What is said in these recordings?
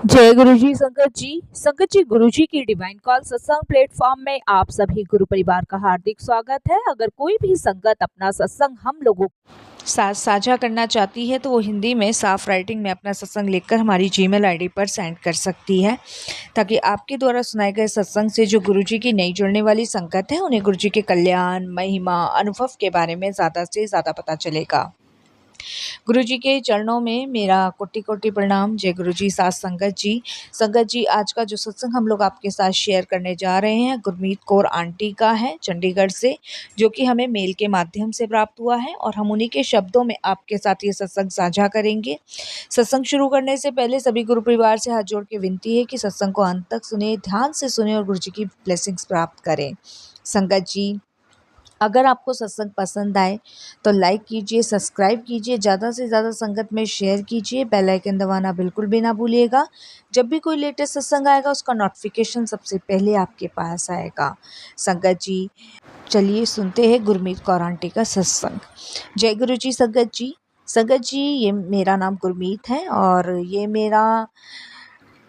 जय गुरु जी संगत जी गुरु जी की डिवाइन कॉल सत्संग प्लेटफॉर्म में आप सभी गुरु परिवार का हार्दिक स्वागत है। अगर कोई भी संगत अपना सत्संग हम लोगों साथ साझा करना चाहती है तो वो हिंदी में साफ राइटिंग में अपना सत्संग लिखकर हमारी जीमेल आईडी पर सेंड कर सकती है, ताकि आपके द्वारा सुनाए गए सत्संग से जो गुरु जी की नई जुड़ने वाली संगत है उन्हें गुरु जी के कल्याण, महिमा, अनुभव के बारे में ज़्यादा से ज़्यादा पता चलेगा। गुरु जी के चरणों में मेरा कोटि कोटि प्रणाम। जय गुरु जी साथ संगत जी आज का जो सत्संग हम लोग आपके साथ शेयर करने जा रहे हैं गुरमीत कौर आंटी का है, चंडीगढ़ से, जो कि हमें मेल के माध्यम से प्राप्त हुआ है और हम उन्हीं के शब्दों में आपके साथ ये सत्संग साझा करेंगे। सत्संग शुरू करने से पहले सभी गुरु परिवार से हाथ जोड़ के विनती है कि सत्संग को अंत तक सुने, ध्यान से सुने और गुरु जी की ब्लेसिंग्स प्राप्त करें। संगत जी, अगर आपको सत्संग पसंद आए तो लाइक कीजिए, सब्सक्राइब कीजिए, ज़्यादा से ज़्यादा संगत में शेयर कीजिए, बेल आइकन दबाना बिल्कुल भी ना भूलिएगा। जब भी कोई लेटेस्ट सत्संग आएगा उसका नोटिफिकेशन सबसे पहले आपके पास आएगा। संगत जी, चलिए सुनते हैं गुरमीत कौर आंटी का सत्संग। जय गुरु जी संगत जी, ये मेरा नाम गुरमीत है और ये मेरा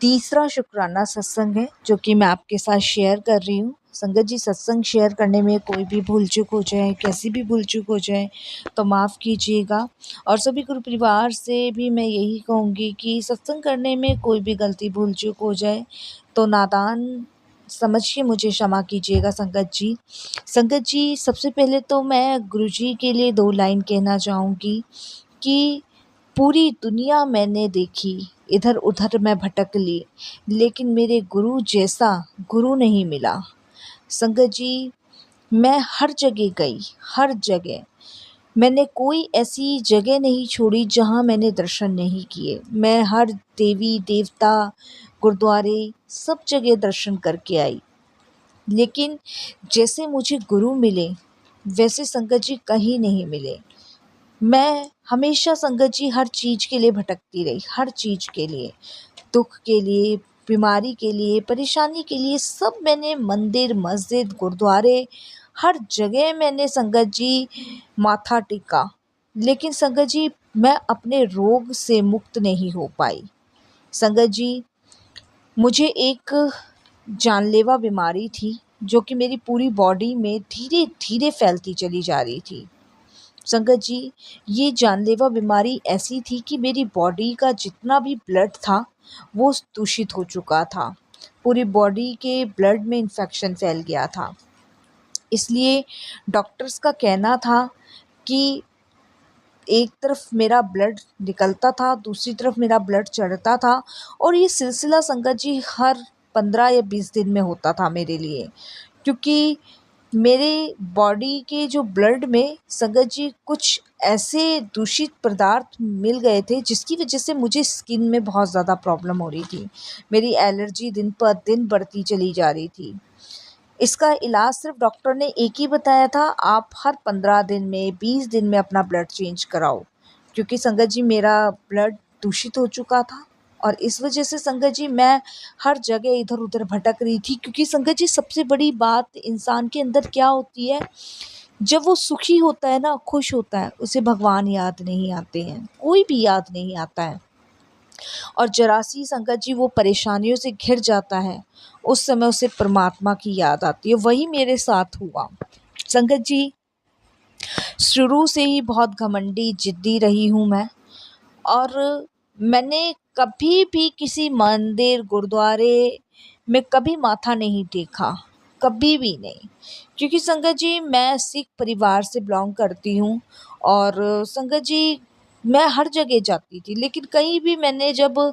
तीसरा शुक्राना सत्संग है जो कि मैं आपके साथ शेयर कर रही हूँ। संगत जी, सत्संग शेयर करने में कोई भी भूल चूक हो जाए, कैसी भी भूल चूक हो जाए तो माफ़ कीजिएगा। और सभी गुरु परिवार से भी मैं यही कहूँगी कि सत्संग करने में कोई भी गलती भूल चूक हो जाए तो नादान समझ के मुझे क्षमा कीजिएगा। संगत जी, सबसे पहले तो मैं गुरु जी के लिए 2 लाइन कहना चाहूँगी कि पूरी दुनिया मैंने देखी, इधर उधर मैं भटक ली, लेकिन मेरे गुरु जैसा गुरु नहीं मिला। संगत जी, मैं हर जगह गई, हर जगह मैंने कोई ऐसी जगह नहीं छोड़ी जहाँ मैंने दर्शन नहीं किए। मैं हर देवी देवता, गुरुद्वारे, सब जगह दर्शन करके आई, लेकिन जैसे मुझे गुरु मिले वैसे संगत जी कहीं नहीं मिले। मैं हमेशा संगत जी हर चीज़ के लिए भटकती रही, हर चीज़ के लिए, दुख के लिए, बीमारी के लिए, परेशानी के लिए, सब मैंने मंदिर, मस्जिद, गुरुद्वारे, हर जगह मैंने संगत जी माथा टेका, लेकिन संगत जी मैं अपने रोग से मुक्त नहीं हो पाई। संगत जी, मुझे एक जानलेवा बीमारी थी जो कि मेरी पूरी बॉडी में धीरे धीरे फैलती चली जा रही थी। संगत जी, ये जानलेवा बीमारी ऐसी थी कि मेरी बॉडी का जितना भी ब्लड था वो दूषित हो चुका था। पूरी बॉडी के ब्लड में इन्फेक्शन फैल गया था। इसलिए डॉक्टर्स का कहना था कि एक तरफ मेरा ब्लड निकलता था, दूसरी तरफ मेरा ब्लड चढ़ता था और ये सिलसिला संगत जी हर 15 या 20 दिन में होता था मेरे लिए, क्योंकि मेरे बॉडी के जो ब्लड में संगत जी कुछ ऐसे दूषित पदार्थ मिल गए थे जिसकी वजह से मुझे स्किन में बहुत ज़्यादा प्रॉब्लम हो रही थी। मेरी एलर्जी दिन पर दिन बढ़ती चली जा रही थी। इसका इलाज सिर्फ डॉक्टर ने एक ही बताया था, आप हर 15 दिन में, 20 दिन में अपना ब्लड चेंज कराओ, क्योंकि संगत जी मेरा ब्लड दूषित हो चुका था और इस वजह से संगत जी मैं हर जगह इधर उधर भटक रही थी। क्योंकि संगत जी सबसे बड़ी बात इंसान के अंदर क्या होती है, जब वो सुखी होता है ना, खुश होता है, उसे भगवान याद नहीं आते हैं, कोई भी याद नहीं आता है। और जरा-सी संगत जी वो परेशानियों से घिर जाता है, उस समय उसे परमात्मा की याद आती है। वही मेरे साथ हुआ। संगत जी, शुरू से ही बहुत घमंडी, ज़िद्दी रही हूँ मैं और मैंने कभी भी किसी मंदिर, गुरुद्वारे में कभी माथा नहीं टेका, कभी भी नहीं। क्योंकि संगत जी मैं सिख परिवार से बिलॉन्ग करती हूँ और संगत जी मैं हर जगह जाती थी, लेकिन कहीं भी मैंने जब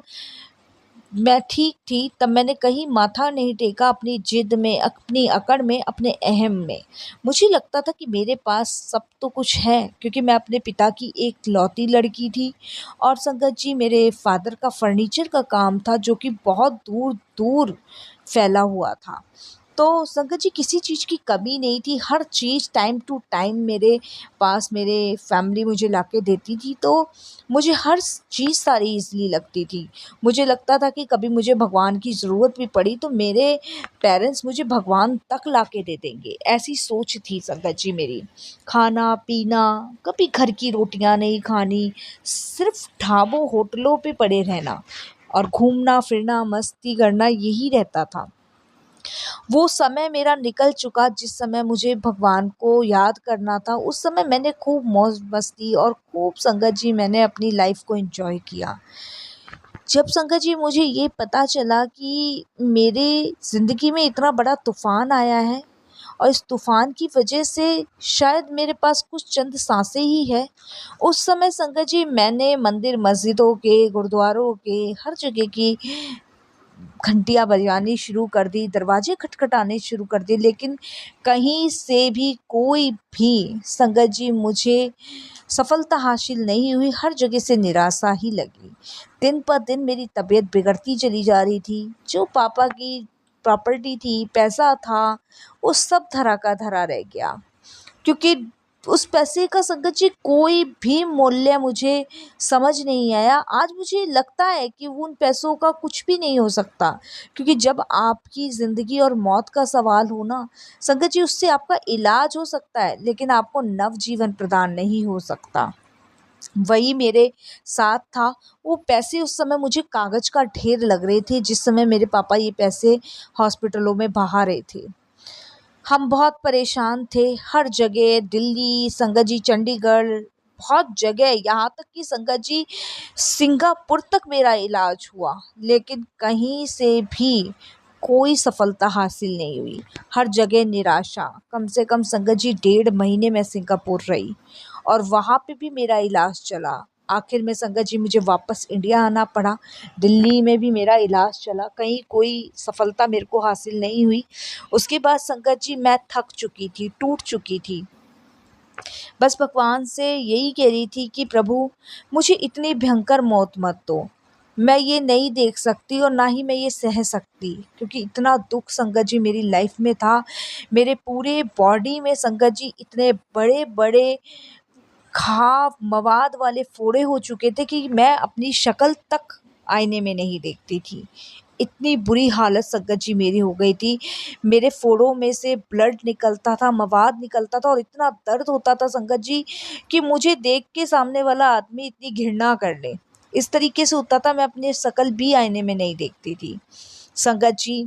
मैं ठीक थी तब मैंने कहीं माथा नहीं टेका अपनी ज़िद में, अपनी अकड़ में, अपने अहम में। मुझे लगता था कि मेरे पास सब तो कुछ है, क्योंकि मैं अपने पिता की एकलौती लड़की थी और संगत जी मेरे फ़ादर का फ़र्नीचर का काम था जो कि बहुत दूर-दूर फैला हुआ था। तो संगत जी किसी चीज़ की कमी नहीं थी, हर चीज़ टाइम टू टाइम मेरे पास मेरे फैमिली मुझे लाके देती थी, तो मुझे हर चीज़ सारी ईज़िली लगती थी। मुझे लगता था कि कभी मुझे भगवान की ज़रूरत भी पड़ी तो मेरे पेरेंट्स मुझे भगवान तक लाके दे देंगे, ऐसी सोच थी संगत जी मेरी। खाना-पीना, कभी घर की रोटियाँ नहीं खानी, सिर्फ़ ढाबों, होटलों पे पड़े रहना और घूमना फिरना मस्ती करना यही रहता था। वो समय मेरा निकल चुका जिस समय मुझे भगवान को याद करना था। उस समय मैंने खूब मौज मस्ती और खूब संगत जी मैंने अपनी लाइफ को एंजॉय किया। जब संगत जी मुझे ये पता चला कि मेरे ज़िंदगी में इतना बड़ा तूफ़ान आया है और इस तूफ़ान की वजह से शायद मेरे पास कुछ चंद साँसें ही है। उस समय संगत जी मैंने मंदिर मस्जिदों के, गुरुद्वारों के, हर जगह की घंटियाँ बजानी शुरू कर दी, दरवाजे खटखटाने शुरू कर दिए, लेकिन कहीं से भी कोई भी संगत जी मुझे सफलता हासिल नहीं हुई। हर जगह से निराशा ही लगी। दिन पर दिन मेरी तबीयत बिगड़ती चली जा रही थी। जो पापा की प्रॉपर्टी थी, पैसा था, वो सब धरा का धरा रह गया। क्योंकि उस पैसे का संगत जी कोई भी मूल्य मुझे समझ नहीं आया। आज मुझे लगता है कि उन पैसों का कुछ भी नहीं हो सकता, क्योंकि जब आपकी ज़िंदगी और मौत का सवाल हो ना, संगत जी उससे आपका इलाज हो सकता है, लेकिन आपको नवजीवन प्रदान नहीं हो सकता। वही मेरे साथ था। वो पैसे उस समय मुझे कागज़ का ढेर लग रहे थे, जिस समय मेरे पापा ये पैसे हॉस्पिटलों में बहा रहे थे। हम बहुत परेशान थे। हर जगह दिल्ली, संगत जी चंडीगढ़, बहुत जगह, यहाँ तक कि संगत जी सिंगापुर तक मेरा इलाज हुआ, लेकिन कहीं से भी कोई सफलता हासिल नहीं हुई। हर जगह निराशा। कम से कम संगत जी 1.5 महीने मैं सिंगापुर रही और वहाँ पे भी मेरा इलाज चला। आखिर में संगत जी मुझे वापस इंडिया आना पड़ा। दिल्ली में भी मेरा इलाज चला, कहीं कोई सफलता मेरे को हासिल नहीं हुई। उसके बाद संगत जी मैं थक चुकी थी, टूट चुकी थी। बस भगवान से यही कह रही थी कि प्रभु, मुझे इतनी भयंकर मौत मत दो। मैं ये नहीं देख सकती और ना ही मैं ये सह सकती, क्योंकि इतना दुःख संगत जी मेरी लाइफ में था। मेरे पूरे बॉडी में संगत जी इतने बड़े-बड़े घाव, मवाद वाले फोड़े हो चुके थे कि मैं अपनी शक्ल तक आईने में नहीं देखती थी। इतनी बुरी हालत संगत जी मेरी हो गई थी। मेरे फोड़ों में से ब्लड निकलता था, मवाद निकलता था और इतना दर्द होता था संगत जी कि मुझे देख के सामने वाला आदमी इतनी घृणा कर ले। इस तरीके से होता था, मैं अपनी शक्ल भी आईने में नहीं देखती थी। संगत जी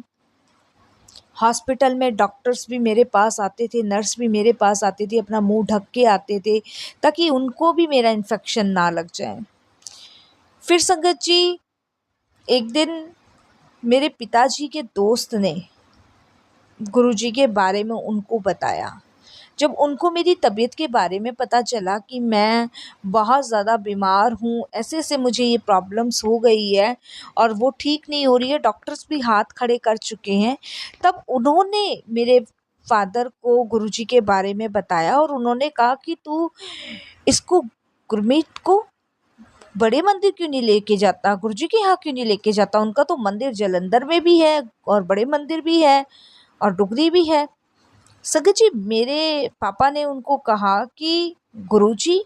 हॉस्पिटल में डॉक्टर्स भी मेरे पास आते थे, नर्स भी मेरे पास आती थी, अपना मुँह ढक के आते थे ताकि उनको भी मेरा इन्फेक्शन ना लग जाए। फिर संगत जी एक दिन मेरे पिताजी के दोस्त ने गुरुजी के बारे में उनको बताया। जब उनको मेरी तबीयत के बारे में पता चला कि मैं बहुत ज़्यादा बीमार हूँ, ऐसे-ऐसे मुझे ये प्रॉब्लम्स हो गई है और वो ठीक नहीं हो रही है, डॉक्टर्स भी हाथ खड़े कर चुके हैं, तब उन्होंने मेरे फ़ादर को गुरुजी के बारे में बताया और उन्होंने कहा कि तू इसको, गुरमीत को बड़े मंदिर क्यों नहीं लेके जाता? गुरुजी के यहाँ क्यों नहीं लेके जाता? उनका तो मंदिर जालंधर में भी है और बड़े मंदिर भी है और डुगरी भी है। संगत जी मेरे पापा ने उनको कहा कि गुरुजी,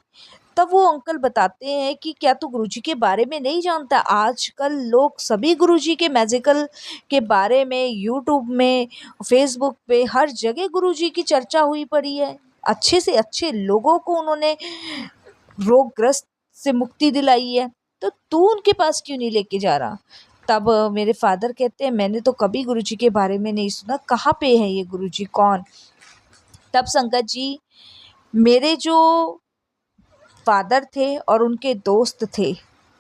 तब वो अंकल बताते हैं कि क्या तू गुरुजी के बारे में नहीं जानता? आजकल लोग सभी गुरुजी के मैजिकल के बारे में यूट्यूब में, फ़ेसबुक पे हर जगह गुरुजी की चर्चा हुई पड़ी है। अच्छे से अच्छे लोगों को उन्होंने रोगग्रस्त से मुक्ति दिलाई है, तो तू उनके पास क्यों नहीं लेके जा रहा? तब मेरे फ़ादर कहते हैं, मैंने तो कभी गुरुजी के बारे में नहीं सुना, कहाँ पे है ये गुरुजी, कौन? तब संगत जी मेरे जो फ़ादर थे और उनके दोस्त थे,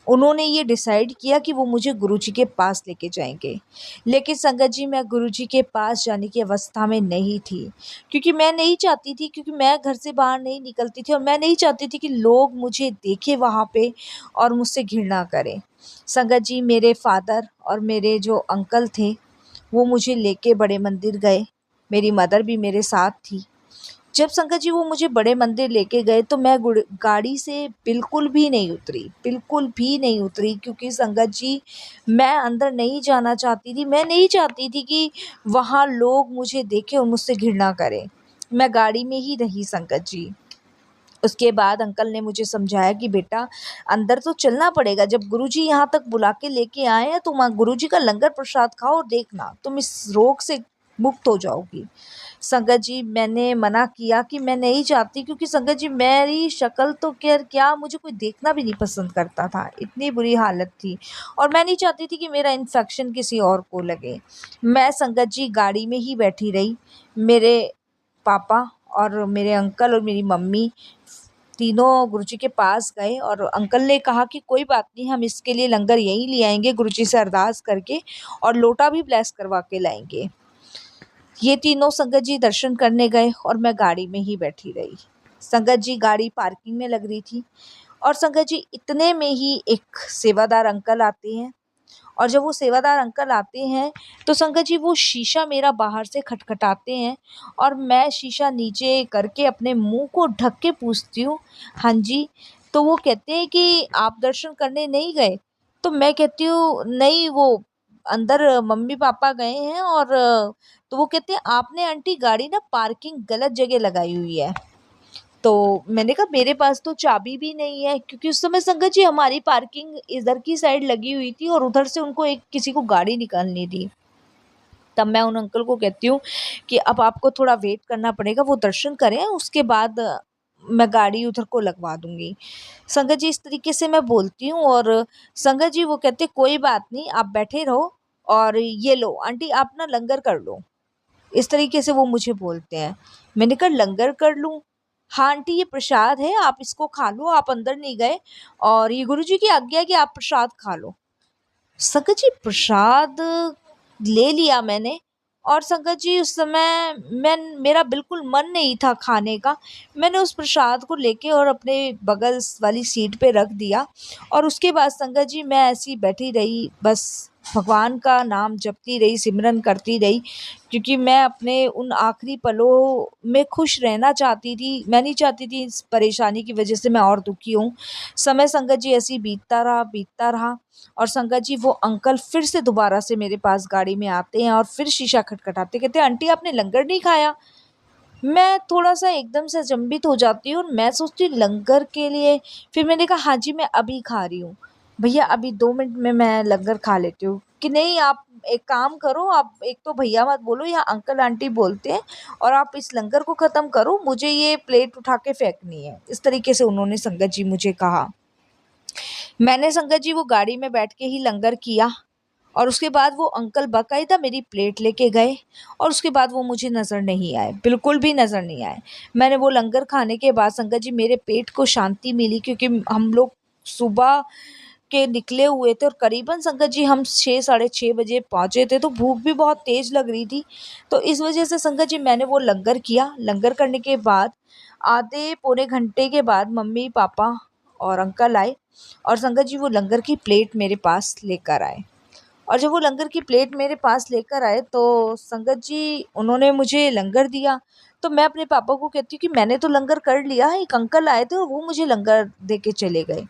उन्होंने ये डिसाइड किया कि वो मुझे गुरुजी के पास लेके जाएँगे। लेकिन संगत जी मैं गुरुजी के पास जाने की अवस्था में नहीं थी, क्योंकि मैं नहीं चाहती थी, क्योंकि मैं घर से बाहर नहीं निकलती थी और मैं नहीं चाहती थी कि लोग मुझे देखें वहाँ पे और मुझसे घृणा करें। संगत जी मेरे फ़ादर और मेरे जो अंकल थे, वो मुझे लेके बड़े मंदिर गए। मेरी मदर भी मेरे साथ थी। जब संगत जी वो मुझे बड़े मंदिर लेके गए तो मैं गाड़ी से बिल्कुल भी नहीं उतरी, क्योंकि संगत जी मैं अंदर नहीं जाना चाहती थी। मैं नहीं चाहती थी कि वहाँ लोग मुझे देखें और मुझसे घृणा करें। मैं गाड़ी में ही रही संगत जी। उसके बाद अंकल ने मुझे समझाया कि बेटा, अंदर तो चलना पड़ेगा, जब गुरुजी यहाँ तक बुला के लेके आए हैं तो वहाँ गुरुजी का लंगर प्रसाद खाओ और देखना तुम इस रोग से मुक्त हो जाओगी। संगत जी मैंने मना किया कि मैं नहीं चाहती, क्योंकि संगत जी मेरी शक्ल तो क्या मुझे कोई देखना भी नहीं पसंद करता था, इतनी बुरी हालत थी। और मैं नहीं चाहती थी कि मेरा इन्फेक्शन किसी और को लगे। मैं संगत जी गाड़ी में ही बैठी रही। मेरे पापा और मेरे अंकल और मेरी मम्मी तीनों गुरुजी के पास गए, और अंकल ने कहा कि कोई बात नहीं, हम इसके लिए लंगर यहीं ले आएंगे, गुरुजी से अरदास करके, और लोटा भी ब्लेस करवा के लाएंगे। ये तीनों संगत जी दर्शन करने गए और मैं गाड़ी में ही बैठी रही। संगत जी गाड़ी पार्किंग में लग रही थी, और संगत जी इतने में ही एक सेवादार अंकल आते हैं। और जब वो सेवादार अंकल आते हैं तो संगत जी वो शीशा मेरा बाहर से खटखटाते हैं, और मैं शीशा नीचे करके अपने मुंह को ढक के पूछती हूँ, हाँ जी। तो वो कहते हैं कि आप दर्शन करने नहीं गए? तो मैं कहती हूँ नहीं, वो अंदर मम्मी पापा गए हैं। और तो वो कहते हैं आपने आंटी गाड़ी ना पार्किंग गलत जगह लगाई हुई है। तो मैंने कहा मेरे पास तो चाबी भी नहीं है, क्योंकि उस समय संगत जी हमारी पार्किंग इधर की साइड लगी हुई थी और उधर से उनको एक किसी को गाड़ी निकालनी थी। तब मैं उन अंकल को कहती हूँ कि अब आपको थोड़ा वेट करना पड़ेगा, वो दर्शन करें, उसके बाद मैं गाड़ी उधर को लगवा दूंगी। संगत जी इस तरीके से मैं बोलती हूँ, और संगत जी वो कहते कोई बात नहीं, आप बैठे रहो, और ये लो आंटी आप ना लंगर कर लो। इस तरीके से वो मुझे बोलते हैं। मैंने कहा लंगर कर लूं? हाँ आंटी ये प्रसाद है, आप इसको खा लो, आप अंदर नहीं गए, और ये गुरुजी की आज्ञा है कि आप प्रसाद खा लो। संगत जी प्रसाद ले लिया मैंने, और संगत जी उस समय मेरा बिल्कुल मन नहीं था खाने का। मैंने उस प्रसाद को लेके और अपने बगल वाली सीट पे रख दिया, और उसके बाद संगत जी मैं ऐसी बैठी रही, बस भगवान का नाम जपती रही, सिमरन करती रही, क्योंकि मैं अपने उन आखिरी पलों में खुश रहना चाहती थी। मैं नहीं चाहती थी इस परेशानी की वजह से मैं और दुखी हूँ। समय संगत जी ऐसे ही बीतता रहा, और संगत जी वो अंकल फिर से दोबारा से मेरे पास गाड़ी में आते हैं और फिर शीशा खटखटाते, कहते हैं आंटी आपने लंगर नहीं खाया? मैं थोड़ा सा एकदम से अचंभित हो जाती हूँ, और मैं सोचती हूँ लंगर के लिए। फिर मैंने कहा हाँ जी मैं अभी खा रही हूँ, भैया अभी 2 मिनट में मैं लंगर खा लेती हूँ। कि नहीं आप एक काम करो, आप एक तो भैया मत बोलो, यहाँ अंकल आंटी बोलते हैं, और आप इस लंगर को ख़त्म करो, मुझे ये प्लेट उठा के फेंकनी है। इस तरीके से उन्होंने संगत जी मुझे कहा। मैंने संगत जी वो गाड़ी में बैठ के ही लंगर किया, और उसके बाद वो अंकल बाकायदा मेरी प्लेट लेके गए, और उसके बाद वो मुझे नज़र नहीं आए, बिल्कुल भी नज़र नहीं आए। मैंने वो लंगर खाने के बाद संगत जी मेरे पेट को शांति मिली, क्योंकि हम लोग सुबह के निकले हुए थे, और करीबन संगत जी हम 6 साढ़े 6 बजे पहुँचे थे, तो भूख भी बहुत तेज़ लग रही थी। तो इस वजह से संगत जी मैंने वो लंगर किया। लंगर करने के बाद आधे पौने घंटे के बाद मम्मी पापा और अंकल आए, और संगत जी वो लंगर की प्लेट मेरे पास लेकर आए। और जब वो लंगर की प्लेट मेरे पास लेकर आए तो संगत जी उन्होंने मुझे लंगर दिया। तो मैं अपने पापा को कहती हूँ कि मैंने तो लंगर कर लिया, एक अंकल आए थे और वो मुझे लंगर दे के चले गए।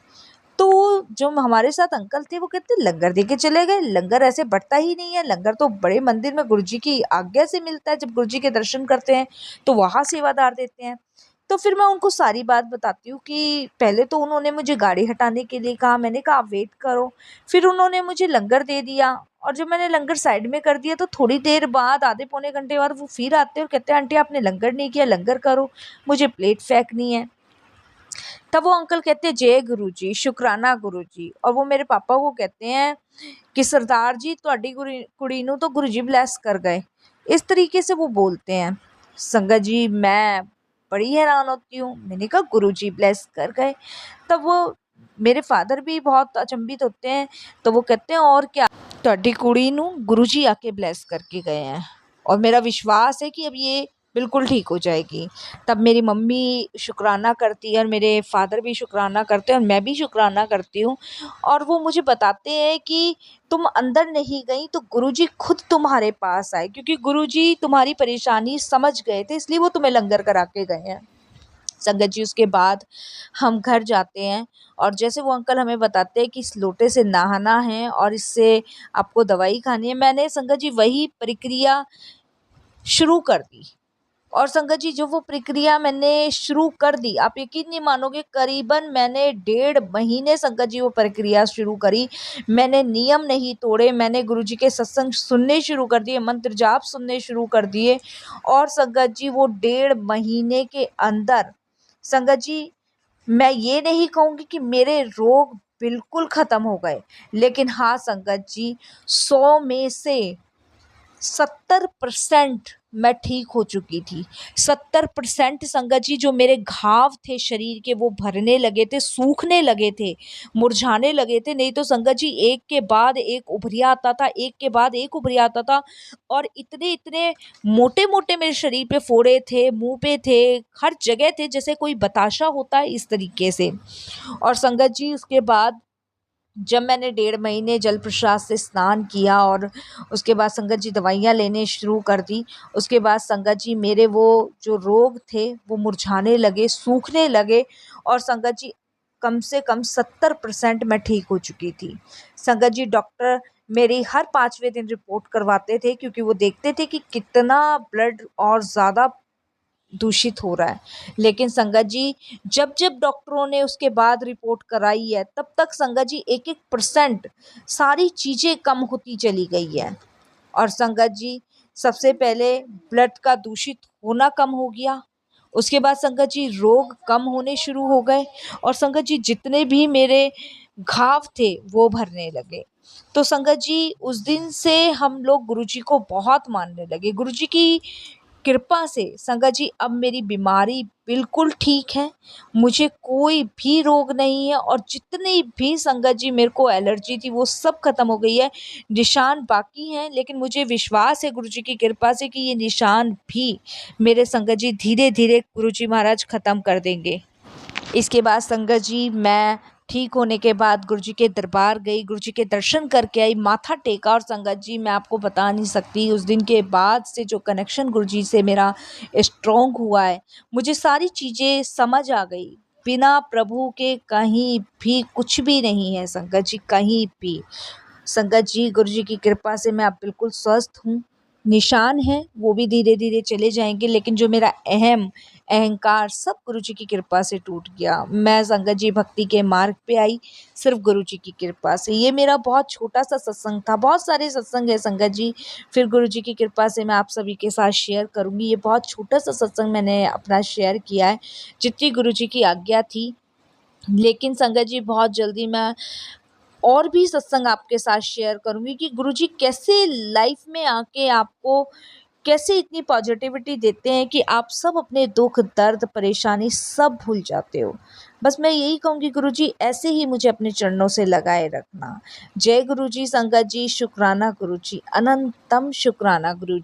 तो जो हमारे साथ अंकल थे वो कहते लंगर दे के चले गए, लंगर ऐसे बँटता ही नहीं है, लंगर तो बड़े मंदिर में गुरुजी की आज्ञा से मिलता है, जब गुरुजी के दर्शन करते हैं तो वहाँ सेवादार देते हैं। तो फिर मैं उनको सारी बात बताती हूँ कि पहले तो उन्होंने मुझे गाड़ी हटाने के लिए कहा, मैंने कहा आप वेट करो। फिर उन्होंने मुझे लंगर दे दिया, और जब मैंने लंगर साइड में कर दिया तो थोड़ी देर बाद आधे पौने घंटे बाद वो फिर आते हैं और कहते हैं आंटी आपने लंगर नहीं किया, लंगर करो, मुझे प्लेट फेंकनी है। तब वो अंकल कहते हैं जय गुरु जी, शुकराना गुरु जी, और वो मेरे पापा को कहते हैं कि सरदार जी ਤੁਹਾਡੀ कुड़ी नू तो गुरु जी ब्लैस कर गए। इस तरीके से वो बोलते हैं। संगत जी मैं बड़ी हैरान होती हूँ, मैंने कहा गुरु जी ब्लैस कर गए? तब वो मेरे फादर भी बहुत अचंभित होते हैं। तो वो कहते हैं और क्या, ਤੁਹਾਡੀ कुड़ी नू गुरु जी आके ब्लैस करके गए हैं, और मेरा विश्वास है कि अब ये बिल्कुल ठीक हो जाएगी। तब मेरी मम्मी शुक्राना करती है, और मेरे फादर भी शुक्राना करते हैं, और मैं भी शुक्राना करती हूँ। और वो मुझे बताते हैं कि तुम अंदर नहीं गई तो गुरुजी खुद तुम्हारे पास आए, क्योंकि गुरुजी तुम्हारी परेशानी समझ गए थे, इसलिए वो तुम्हें लंगर करा के गए हैं। संगत जी उसके बाद हम घर जाते हैं, और जैसे वो अंकल हमें बताते हैं कि इस लोटे से नहाना है और इससे आपको दवाई खानी है, मैंने संगत जी वही प्रक्रिया शुरू कर दी। और संगत जी जो वो प्रक्रिया मैंने शुरू कर दी, आप यकीन नहीं मानोगे, करीबन मैंने 1.5 महीने संगत जी वो प्रक्रिया शुरू करी। मैंने नियम नहीं तोड़े, मैंने गुरुजी के सत्संग सुनने शुरू कर दिए, मंत्र जाप सुनने शुरू कर दिए। और संगत जी वो 1.5 महीने के अंदर संगत जी, मैं ये नहीं कहूँगी कि मेरे रोग बिल्कुल ख़त्म हो गए, लेकिन हाँ संगत जी, 100 में से 70% मैं ठीक हो चुकी थी। 70% संगत जी जो मेरे घाव थे शरीर के, वो भरने लगे थे, सूखने लगे थे, मुरझाने लगे थे। नहीं तो संगत जी एक के बाद एक उभरिया आता था, एक के बाद एक उभरिया आता था। और इतने-इतने मोटे-मोटे मेरे शरीर पे फोड़े थे, मुँह पे थे, हर जगह थे, जैसे कोई बताशा होता है इस तरीके से। और संगत जी उसके बाद जब मैंने 1.5 महीने जल प्रसाद से स्नान किया और उसके बाद संगत जी दवाइयाँ लेने शुरू कर दी। उसके बाद संगत जी मेरे वो जो रोग थे वो मुरझाने लगे, सूखने लगे। और संगत जी कम से कम 70% मैं ठीक हो चुकी थी। संगत जी डॉक्टर मेरी हर 5वें दिन रिपोर्ट करवाते थे, क्योंकि वो देखते थे कि कितना ब्लड और ज़्यादा दूषित हो रहा है। लेकिन संगत जी जब-जब डॉक्टरों ने उसके बाद रिपोर्ट कराई है, तब तक संगत जी 1-1% सारी चीज़ें कम होती चली गई है। और संगत जी सबसे पहले ब्लड का दूषित होना कम हो गया। उसके बाद संगत जी रोग कम होने शुरू हो गए। और संगत जी जितने भी मेरे घाव थे वो भरने लगे। तो संगत जी उस दिन से हम लोग गुरुजी को बहुत मानने लगे। गुरुजी की कृपा से संगत जी अब मेरी बीमारी बिल्कुल ठीक है, मुझे कोई भी रोग नहीं है। और जितनी भी संगत जी मेरे को एलर्जी थी वो सब खत्म हो गई है। निशान बाकी हैं, लेकिन मुझे विश्वास है गुरुजी की कृपा से कि ये निशान भी मेरे संगत जी धीरे-धीरे गुरुजी महाराज खत्म कर देंगे। इसके बाद संगत जी मैं ठीक होने के बाद गुरुजी के दरबार गई, गुरुजी के दर्शन करके आई, माथा टेका। और संगत जी मैं आपको बता नहीं सकती, उस दिन के बाद से जो कनेक्शन गुरुजी से मेरा स्ट्रॉन्ग हुआ है, मुझे सारी चीज़ें समझ आ गई। बिना प्रभु के कहीं भी कुछ भी नहीं है संगत जी, कहीं भी। संगत जी गुरुजी की कृपा से मैं अब बिल्कुल स्वस्थ हूँ। निशान हैं वो भी धीरे-धीरे चले जाएँगे, लेकिन जो मेरा अहंकार सब गुरुजी की कृपा से टूट गया। मैं संगत जी भक्ति के मार्ग पे आई सिर्फ़ गुरुजी की कृपा से। ये मेरा बहुत छोटा-सा सत्संग था, बहुत सारे सत्संग हैं संगत जी, फिर गुरुजी की कृपा से मैं आप सभी के साथ शेयर करूँगी। ये बहुत छोटा-सा सत्संग मैंने अपना शेयर किया है, जितनी गुरुजी की आज्ञा थी। लेकिन संगत जी बहुत जल्दी मैं और भी सत्संग आपके साथ शेयर करूँगी कि गुरुजी कैसे लाइफ में आके आपको कैसे इतनी पॉजिटिविटी देते हैं कि आप सब अपने दुख, दर्द, परेशानी सब भूल जाते हो। बस मैं यही कहूँगी गुरुजी ऐसे ही मुझे अपने चरणों से लगाए रखना। जय गुरुजी संगत जी, शुक्राना गुरुजी, अनंतम शुक्राना गुरुजी।